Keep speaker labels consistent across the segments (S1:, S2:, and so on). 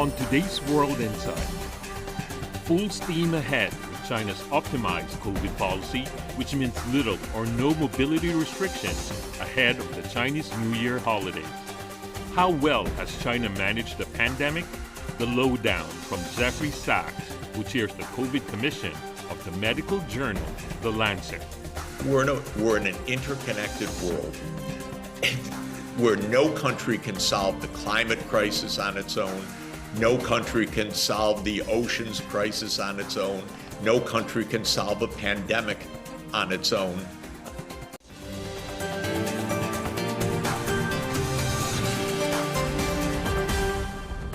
S1: On today's World Insight, full steam ahead with China's optimized COVID policy, which means little or no mobility restrictions ahead of the Chinese New Year holidays. How well has China managed the pandemic? The lowdown from Jeffrey Sachs, who chairs the COVID Commission of the medical journal, The Lancet.
S2: We're in an interconnected world where no country can solve the climate crisis on its own. No country can solve the oceans crisis on its own. No country can solve a pandemic on its own.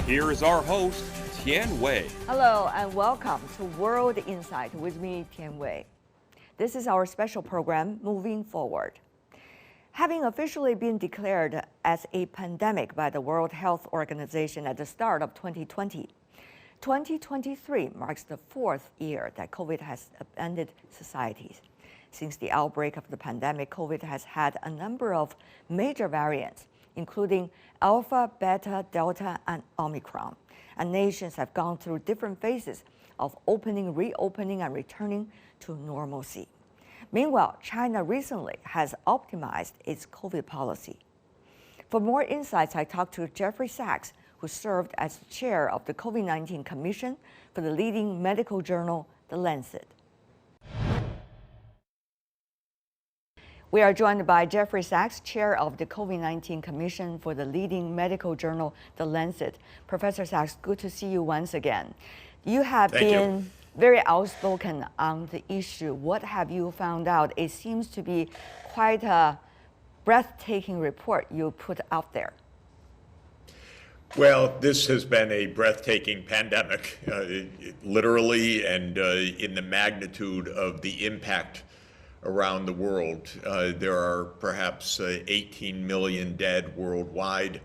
S3: Here is our host, Tian Wei.
S4: Hello and welcome to World Insight with me, Tian Wei. This is our special program, Moving Forward. Having officially been declared as a pandemic by the World Health Organization at the start of 2020, 2023 marks the fourth year that COVID has upended societies. Since the outbreak of the pandemic, COVID has had a number of major variants, including Alpha, Beta, Delta, and Omicron. And nations have gone through different phases of opening, reopening, and returning to normalcy. Meanwhile, China recently has optimized its COVID policy. For more insights, I talked to Jeffrey Sachs, who served as chair of the COVID-19 Commission for the leading medical journal, The Lancet. We are joined by Jeffrey Sachs, chair of the COVID-19 Commission for the leading medical journal, The Lancet. Professor Sachs, good to see you once again. You have been very outspoken on the issue. What have you found out? It seems to be quite a breathtaking report you put out there.
S2: Well, this has been a breathtaking pandemic, literally, and in the magnitude of the impact around the world. There are perhaps 18 million dead worldwide.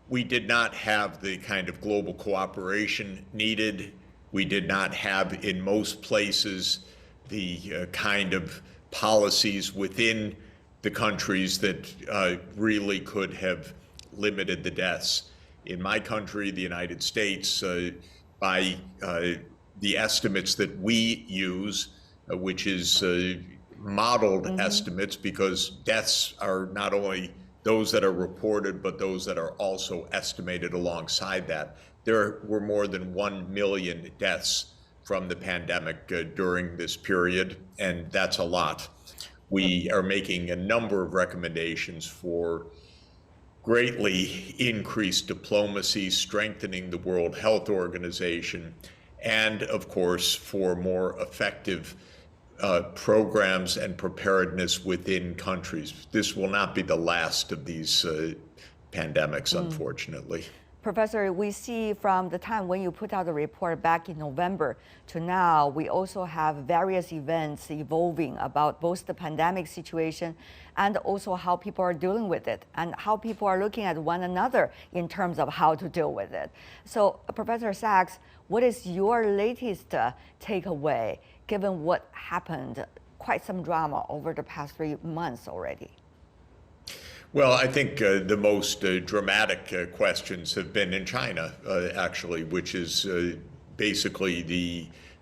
S2: We did not have the kind of global cooperation needed. We did not have, in most places, the kind of policies within the countries that really could have limited the deaths. In my country, the United States, by the estimates that we use, which is modeled estimates, because deaths are not only those that are reported, but those that are also estimated alongside that. There were more than 1 million deaths from the pandemic during this period, and that's a lot. We are making a number of recommendations for greatly increased diplomacy, strengthening the World Health Organization, and of course, for more effective programs and preparedness within countries. This will not be the last of these pandemics, unfortunately.
S4: Professor, we see from the time when you put out the report back in November to now, we also have various events evolving about both the pandemic situation and also how people are dealing with it and how people are looking at one another in terms of how to deal with it. So, Professor Sachs, what is your latest takeaway given what happened, quite some drama over the past 3 months already?
S2: Well, I think the most dramatic questions have been in China, actually, which is basically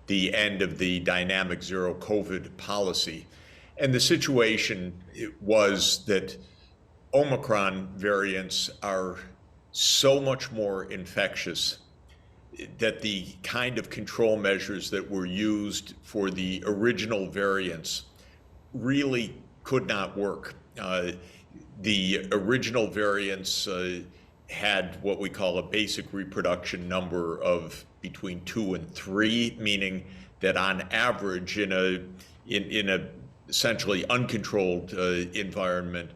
S2: the end of the dynamic zero COVID policy. And the situation was that Omicron variants are so much more infectious that the kind of control measures that were used for the original variants really could not work. The original variants had what we call a basic reproduction number of between 2 and 3, meaning that on average in a essentially uncontrolled environment,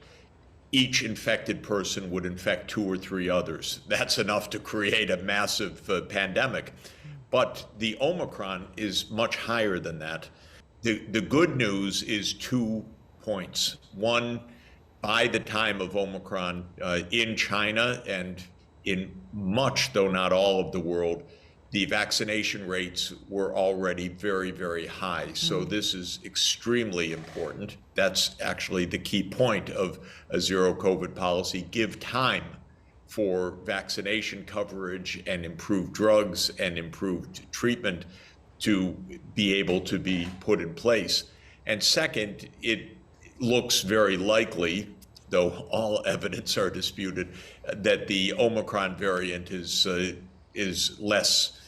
S2: each infected person would infect 2 or 3 others. That's enough to create a massive pandemic. But the Omicron is much higher than that. The good news is 2 points. One, by the time of Omicron in China and in much, though not all of the world, the vaccination rates were already very, very high. So this is extremely important. That's actually the key point of a zero COVID policy. Give time for vaccination coverage and improved drugs and improved treatment to be able to be put in place. And second, it looks very likely, though all evidence are disputed, that the Omicron variant is less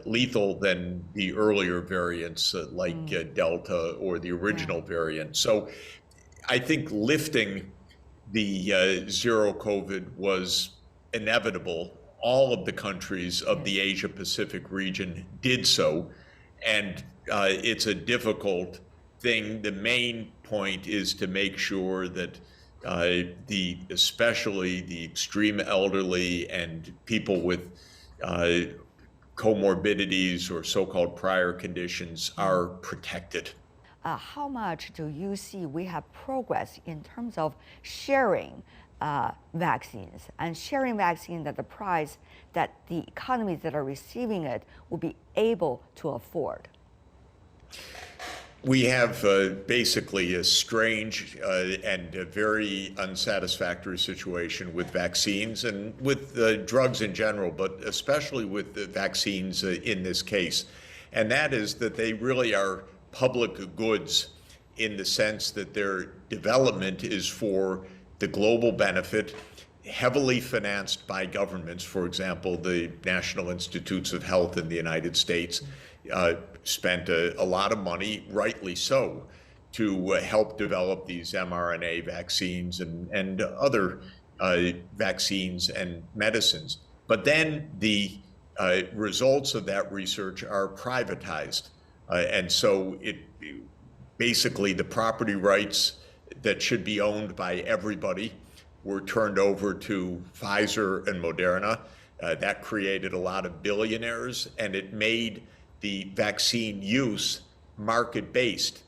S2: lethal than the earlier variants like Delta or the original variant. So I think lifting the zero COVID was inevitable. All of the countries of the Asia Pacific region did so, and it's a difficult thing. The main point is to make sure that especially the extreme elderly and people with comorbidities or so-called prior conditions are protected.
S4: How much do you see we have progress in terms of sharing vaccines and sharing vaccines at the price that the economies that are receiving it will be able to afford?
S2: We have basically a strange and a very unsatisfactory situation with vaccines and with drugs in general, but especially with the vaccines in this case. And that is that they really are public goods in the sense that their development is for the global benefit, heavily financed by governments. For example, the National Institutes of Health in the United States spent a lot of money, rightly so, to help develop these mRNA vaccines and other vaccines and medicines. But then the results of that research are privatized. And so basically the property rights that should be owned by everybody were turned over to Pfizer and Moderna. That created a lot of billionaires, and it made the vaccine use market-based.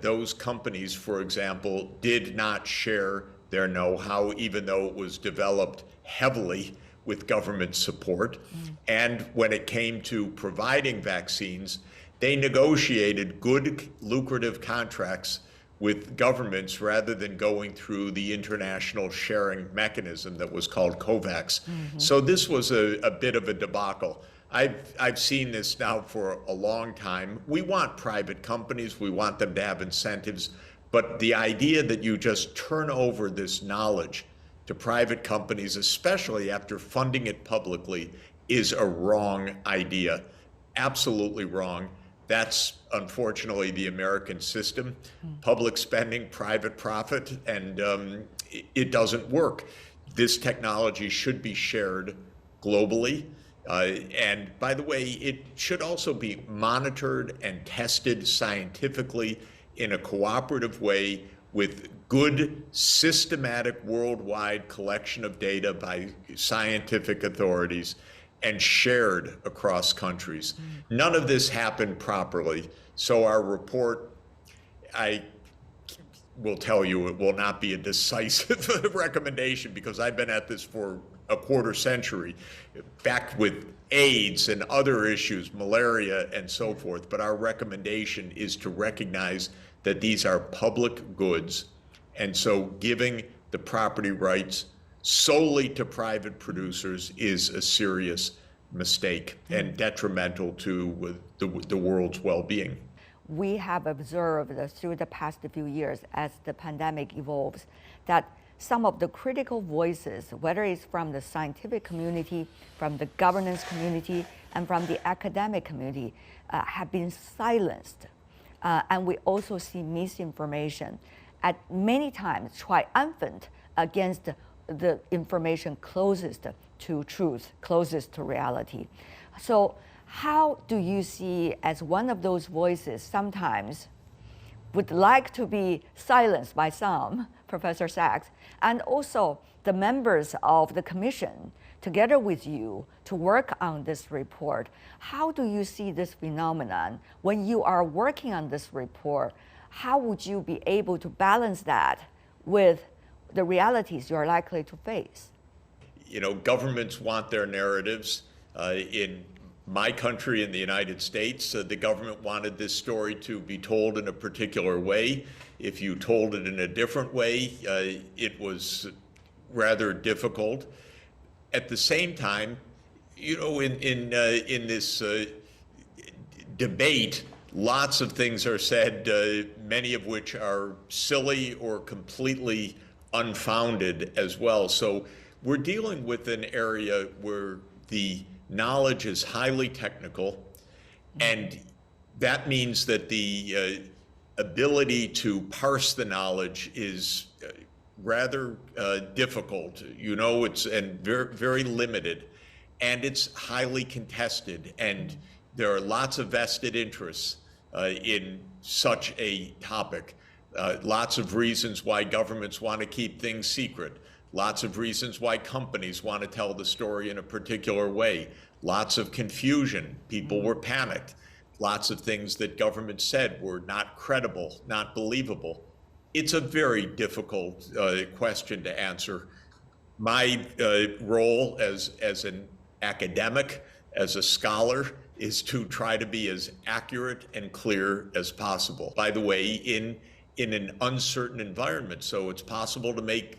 S2: Those companies, for example, did not share their know-how, even though it was developed heavily with government support. And when it came to providing vaccines, they negotiated good, lucrative contracts with governments rather than going through the international sharing mechanism that was called COVAX. So this was a bit of a debacle. I've seen this now for a long time. We want private companies, we want them to have incentives, but the idea that you just turn over this knowledge to private companies, especially after funding it publicly, is a wrong idea. Absolutely wrong. That's unfortunately the American system. Public spending, private profit, and it doesn't work. This technology should be shared globally. And by the way, it should also be monitored and tested scientifically in a cooperative way with good, systematic, worldwide collection of data by scientific authorities and shared across countries. None of this happened properly. So our report, I will tell you, it will not be a decisive recommendation because I've been at this for a quarter century, back with AIDS and other issues, malaria and so forth. But our recommendation is to recognize that these are public goods. And so giving the property rights solely to private producers is a serious mistake and detrimental to the world's well-being.
S4: We have observed through the past few years as the pandemic evolves that some of the critical voices, whether it's from the scientific community, from the governance community, and from the academic community, have been silenced. And we also see misinformation at many times triumphant against the information closest to truth, closest to reality. So how do you see as one of those voices sometimes would like to be silenced by some, Professor Sachs, and also the members of the commission together with you to work on this report? How do you see this phenomenon when you are working on this report? How would you be able to balance that with the realities you're likely to face?
S2: You know, governments want their narratives. In my country, in the United States, the government wanted this story to be told in a particular way. If you told it in a different way, it was rather difficult. At the same time, in this debate, lots of things are said, many of which are silly or completely unfounded as well. So we're dealing with an area where the knowledge is highly technical, and that means that the ability to parse the knowledge is rather difficult. It's very, very limited, and it's highly contested, and there are lots of vested interests in such a topic. Lots of reasons why governments want to keep things secret. Lots of reasons why companies want to tell the story in a particular way. Lots of confusion. People were panicked. Lots of things that government said were not credible, not believable. It's a very difficult question to answer. My role as an academic, as a scholar, is to try to be as accurate and clear as possible. By the way, in an uncertain environment, so it's possible to make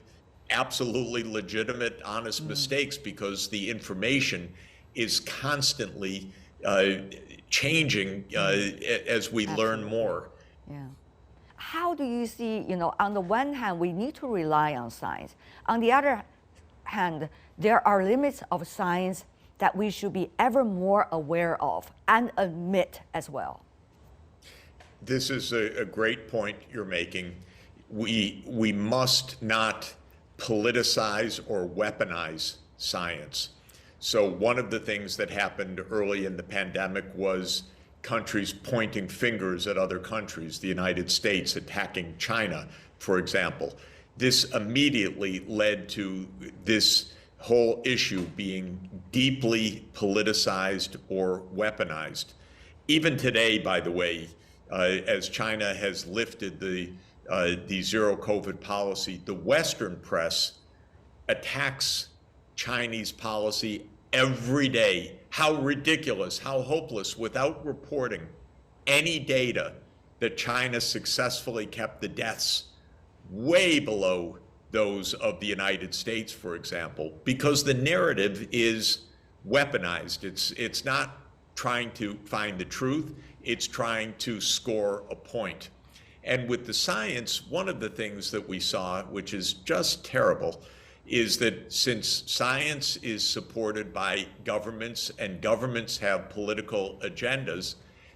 S2: absolutely legitimate, honest mistakes because the information is constantly changing as we learn more.
S4: Yeah. How do you see, on the one hand, we need to rely on science. On the other hand, there are limits of science that we should be ever more aware of and admit as well.
S2: This is a great point you're making. We must not politicize or weaponize science. So one of the things that happened early in the pandemic was countries pointing fingers at other countries, the United States attacking China, for example. This immediately led to this whole issue being deeply politicized or weaponized. Even today, by the way, as China has lifted the zero COVID policy, the Western press attacks Chinese policy every day. How ridiculous, how hopeless, without reporting any data that China successfully kept the deaths way below those of the United States, for example, because the narrative is weaponized. It's not trying to find the truth, it's trying to score a point. And with the science, one of the things that we saw, which is just terrible, is that since science is supported by governments and governments have political agendas,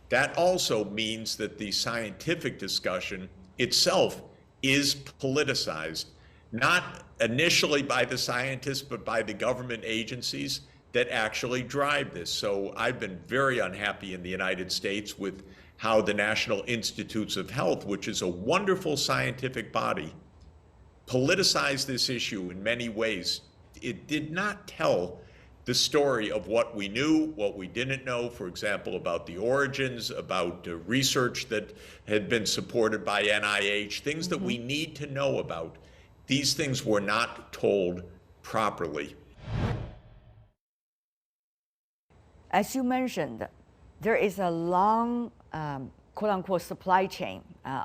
S2: that also means that the scientific discussion itself is politicized, not initially by the scientists, but by the government agencies that actually drive this. So I've been very unhappy in the United States with how the National Institutes of Health, which is a wonderful scientific body, politicized this issue in many ways. It did not tell the story of what we knew, what we didn't know, for example, about the origins, about research that had been supported by NIH, things that we need to know about. These things were not told properly.
S4: As you mentioned, there is a long, quote-unquote, supply chain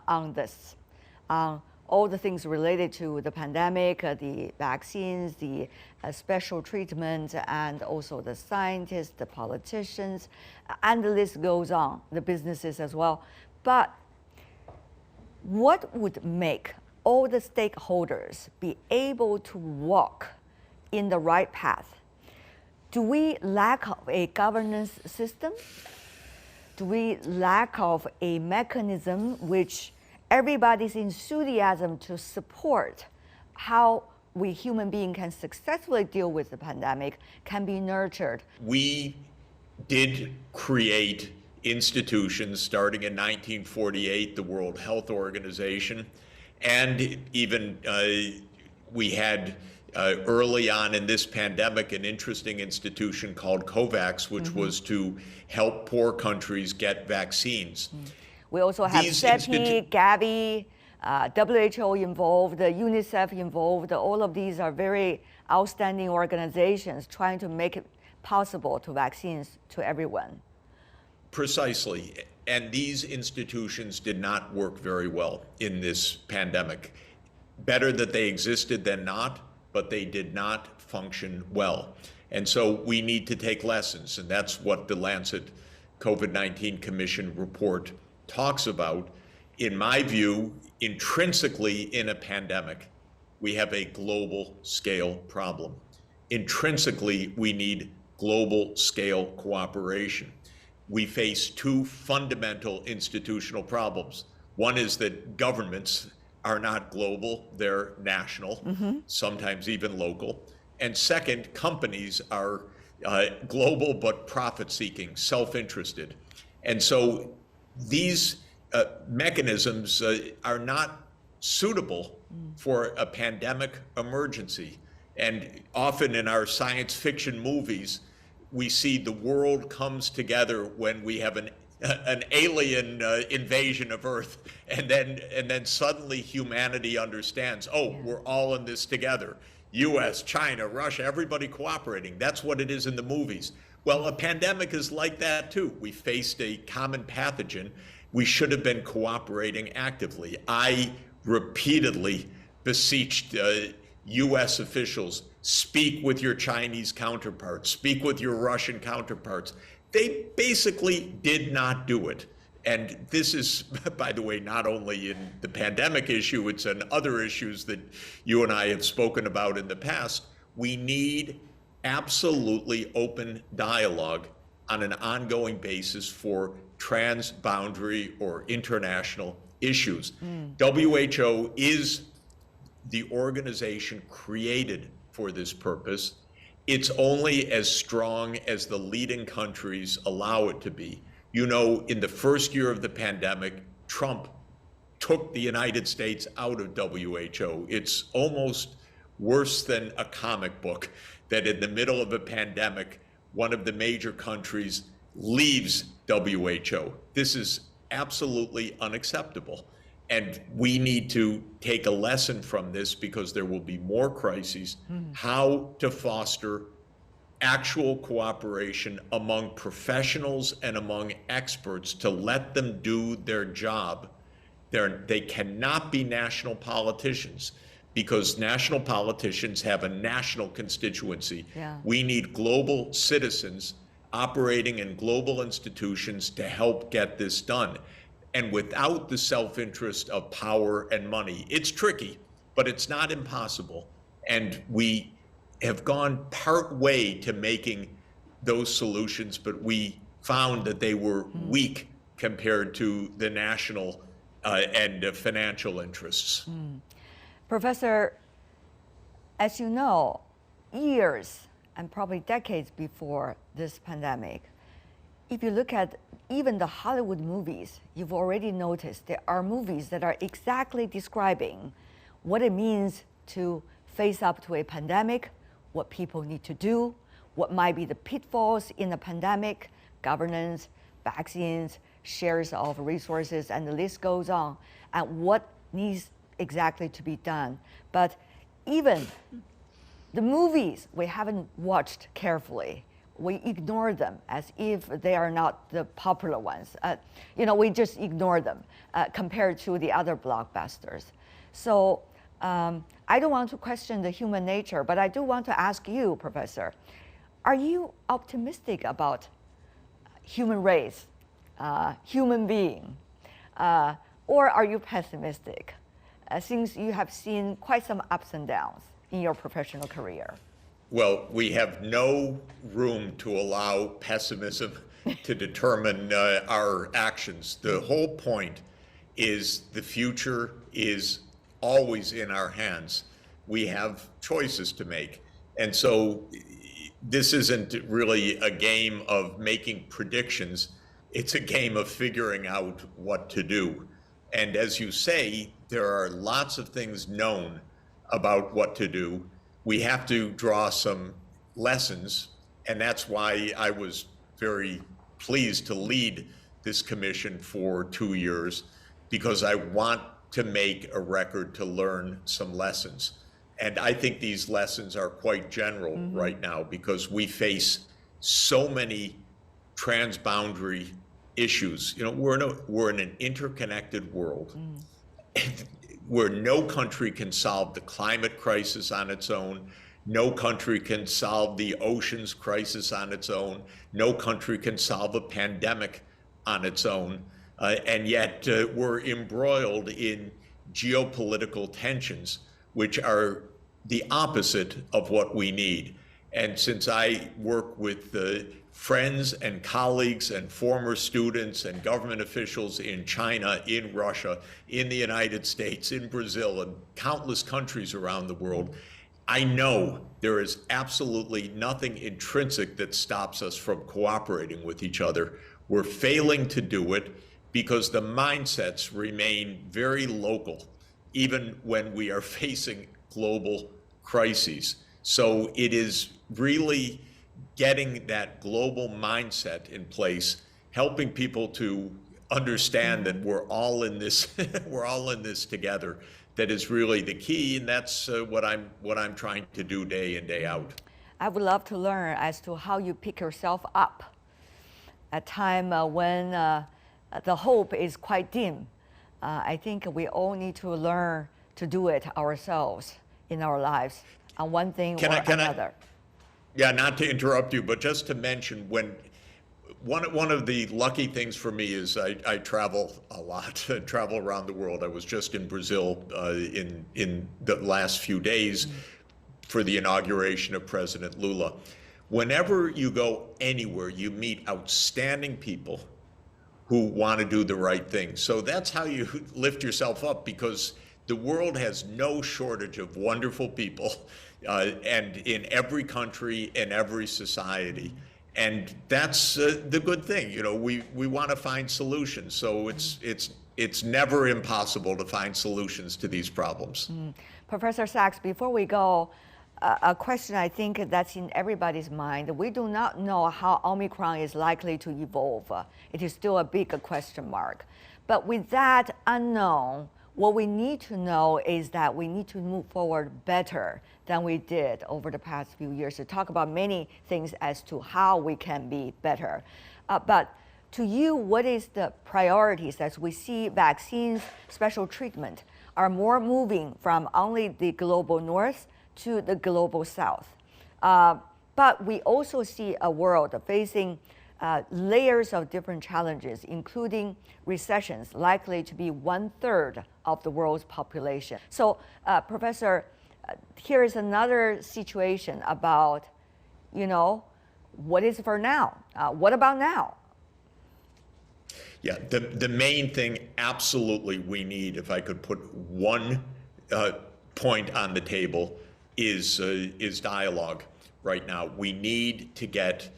S4: on this. All the things related to the pandemic, the vaccines, the special treatment, and also the scientists, the politicians, and the list goes on, the businesses as well. But what would make all the stakeholders be able to walk in the right path? Do we lack of a governance system? Do we lack of a mechanism which everybody's enthusiasm to support how we human beings can successfully deal with the pandemic can be nurtured?
S2: We did create institutions starting in 1948, the World Health Organization, and even we had early on in this pandemic an interesting institution called COVAX, which was to help poor countries get vaccines.
S4: We also have CEPI, Gavi, WHO involved, UNICEF involved. All of these are very outstanding organizations trying to make it possible to vaccines to everyone.
S2: Precisely. And these institutions did not work very well in this pandemic. Better that they existed than not, but they did not function well. And so we need to take lessons, and that's what the Lancet COVID-19 Commission report talks about. In my view, intrinsically in a pandemic, we have a global scale problem. Intrinsically, we need global scale cooperation. We face two fundamental institutional problems. One is that governments are not global, they're national, sometimes even local. And second, companies are global but profit-seeking, self-interested. And so these mechanisms are not suitable for a pandemic emergency. And often in our science fiction movies, we see the world comes together when we have an alien invasion of Earth, and then suddenly humanity understands, oh, we're all in this together. US, China, Russia, everybody cooperating. That's what it is in the movies. Well, a pandemic is like that too. We faced a common pathogen. We should have been cooperating actively. I repeatedly beseeched US officials, speak with your Chinese counterparts, speak with your Russian counterparts. They basically did not do it. And this is, by the way, not only in the pandemic issue, it's in other issues that you and I have spoken about in the past. We need absolutely open dialogue on an ongoing basis for transboundary or international issues. WHO is the organization created for this purpose. It's only as strong as the leading countries allow it to be. You know, in the first year of the pandemic, Trump took the United States out of WHO. It's almost worse than a comic book that in the middle of a pandemic, one of the major countries leaves WHO. This is absolutely unacceptable. And we need to take a lesson from this because there will be more crises, how to foster actual cooperation among professionals and among experts to let them do their job. They cannot be national politicians because national politicians have a national constituency. We need global citizens operating in global institutions to help get this done. And without the self-interest of power and money, it's tricky, but it's not impossible. And we have gone part way to making those solutions, but we found that they were weak compared to the national and financial interests.
S4: Professor, as you know, years and probably decades before this pandemic, if you look at even the Hollywood movies, you've already noticed there are movies that are exactly describing what it means to face up to a pandemic, what people need to do, what might be the pitfalls in a pandemic, governance, vaccines, shares of resources, and the list goes on, and what needs exactly to be done. But even the movies we haven't watched carefully, we ignore them as if they are not the popular ones. We just ignore them compared to the other blockbusters. So I don't want to question the human nature, but I do want to ask you, Professor, are you optimistic about human race, human being, or are you pessimistic, since you have seen quite some ups and downs in your professional career?
S2: Well, we have no room to allow pessimism to determine our actions. The whole point is the future is always in our hands. We have choices to make. And so this isn't really a game of making predictions. It's a game of figuring out what to do. And as you say, there are lots of things known about what to do. We have to draw some lessons, and that's why I was very pleased to lead this commission for 2 years, because I want to make a record to learn some lessons. And I think these lessons are quite general right now, because we face so many transboundary issues. We're in an interconnected world. where no country can solve the climate crisis on its own. No country can solve the oceans crisis on its own. No country can solve a pandemic on its own. And yet we're embroiled in geopolitical tensions, which are the opposite of what we need. And since I work with friends and colleagues and former students and government officials in China, in Russia, in the United States, in Brazil, and countless countries around the world, I know there is absolutely nothing intrinsic that stops us from cooperating with each other. We're failing to do it because the mindsets remain very local, even when we are facing global crises. So it is really getting that global mindset in place, helping people to understand that we're all in this, we're all in this together. That is really the key, and that's what I'm trying to do day in, day out.
S4: I would love to learn as to how you pick yourself up at a time when the hope is quite dim. I think we all need to learn to do it ourselves in our lives on one thing or another.
S2: Yeah, not to interrupt you, but just to mention, when one of the lucky things for me is I travel a lot, travel around the world. I was just in Brazil in the last few days for the inauguration of President Lula. Whenever you go anywhere, you meet outstanding people who want to do the right thing. So that's how you lift yourself up, because the world has no shortage of wonderful people, and in every country, in every society. And that's the good thing. You know, we want to find solutions. So it's never impossible to find solutions to these problems.
S4: Professor Sachs, before we go, a question I think that's in everybody's mind. We do not know how Omicron is likely to evolve. It is still a big question mark. But with that unknown, what we need to know is that we need to move forward better than we did over the past few years, to talk about many things as to how we can be better. But to you, what is the priorities as we see vaccines, special treatment are more moving from only the global north to the global south? But we also see a world facing layers of different challenges, including recessions likely to be 1/3 of the world's population. So, Professor, here is another situation about, you know, what is for now? What about now?
S2: Yeah, the main thing absolutely we need, if I could put one point on the table, is dialogue right now. We need to get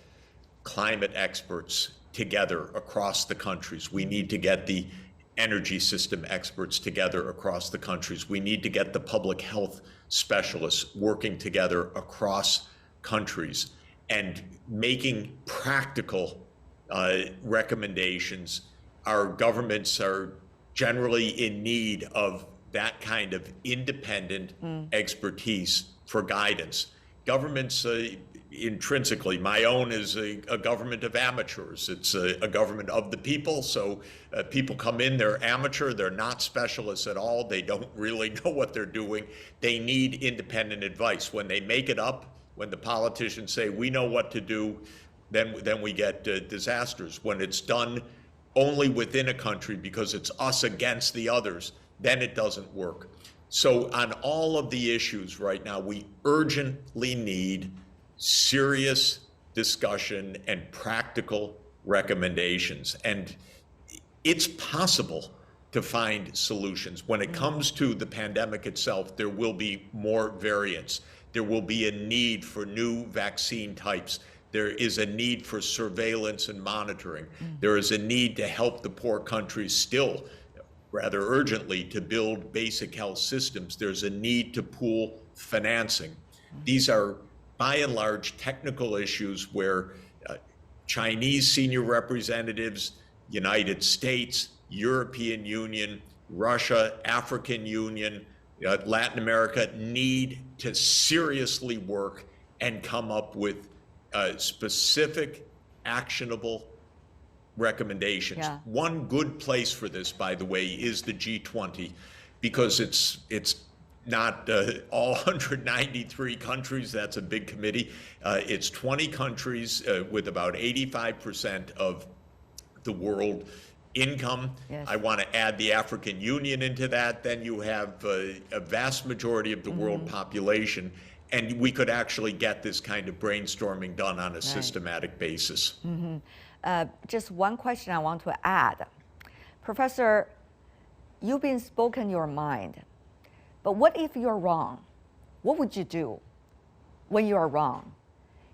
S2: climate experts together across the countries. We need to get the energy system experts together across the countries. We need to get the public health specialists working together across countries and making practical recommendations. Our governments are generally in need of that kind of independent expertise for guidance. Governments intrinsically, my own is a government of amateurs. It's a government of the people. So people come in, they're amateur, they're not specialists at all. They don't really know what they're doing. They need independent advice. When they make it up, when the politicians say, we know what to do, then we get disasters. When it's done only within a country because it's us against the others, then it doesn't work. So on all of the issues right now, we urgently need serious discussion and practical recommendations. And it's possible to find solutions. When it comes to the pandemic itself, there will be more variants. There will be a need for new vaccine types. There is a need for surveillance and monitoring. There is a need to help the poor countries still, rather urgently, to build basic health systems. There's a need to pool financing. These are, by and large, technical issues where Chinese senior representatives, United States, European Union, Russia, African Union, Latin America need to seriously work and come up with specific, actionable recommendations. Yeah. One good place for this, by the way, is the G20, because it's not all 193 countries. That's a big committee. It's 20 countries with about 85% of the world income.
S4: Yes.
S2: I want to add the African Union into that. Then you have a vast majority of the world population, and we could actually get this kind of brainstorming done on a systematic basis.
S4: Just one question I want to add. Professor, you've been spoken your mind, but what if you're wrong? What would you do when you are wrong?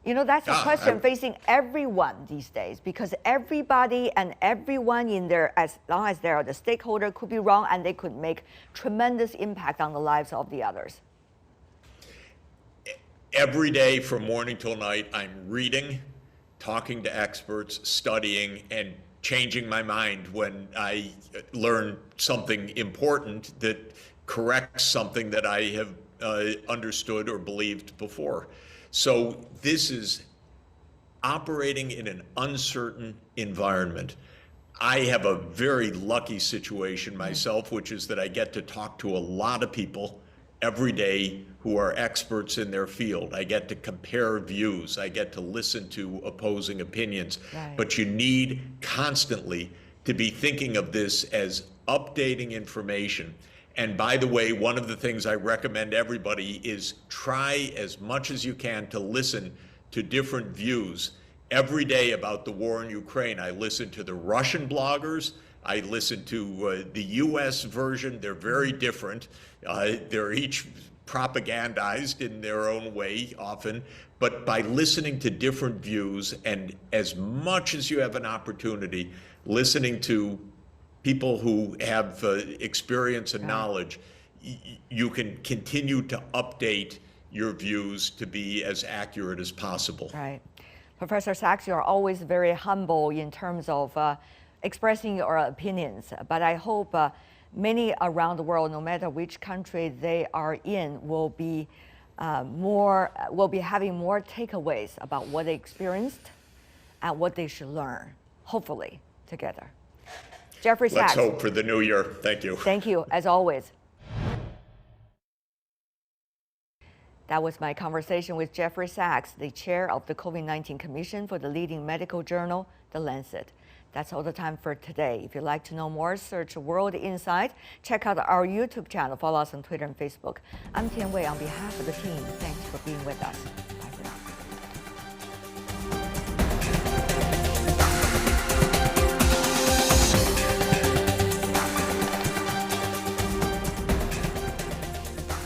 S4: You know, that's a question facing everyone these days, because everybody and everyone in there, as long as they're the stakeholder, could be wrong, and they could make tremendous impact on the lives of the others.
S2: Every day from morning till night, I'm reading, talking to experts, studying, and changing my mind when I learn something important that corrects something that I have understood or believed before. So this is operating in an uncertain environment. I have a very lucky situation myself, which is that I get to talk to a lot of people every day who are experts in their field. I get to compare views. I get to listen to opposing opinions.
S4: Right.
S2: But you need constantly to be thinking of this as updating information. And by the way, one of the things I recommend everybody is try as much as you can to listen to different views. Every day about the war in Ukraine, I listen to the Russian bloggers. I listen to the US version. They're very different. They're each propagandized in their own way often. But by listening to different views, and as much as you have an opportunity, listening to people who have experience and knowledge, you can continue to update your views to be as accurate as possible.
S4: Right. Professor Sachs, you're always very humble in terms of expressing your opinions, but I hope many around the world, no matter which country they are in, will be having more takeaways about what they experienced and what they should learn, hopefully, together. Jeffrey Sachs.
S2: Let's hope for the new year. Thank you.
S4: Thank you, as always. That was my conversation with Jeffrey Sachs, the chair of the COVID-19 Commission for the leading medical journal, The Lancet. That's all the time for today. If you'd like to know more, search World Insight. Check out our YouTube channel. Follow us on Twitter and Facebook. I'm Tian Wei on behalf of the team. Thanks for being with us.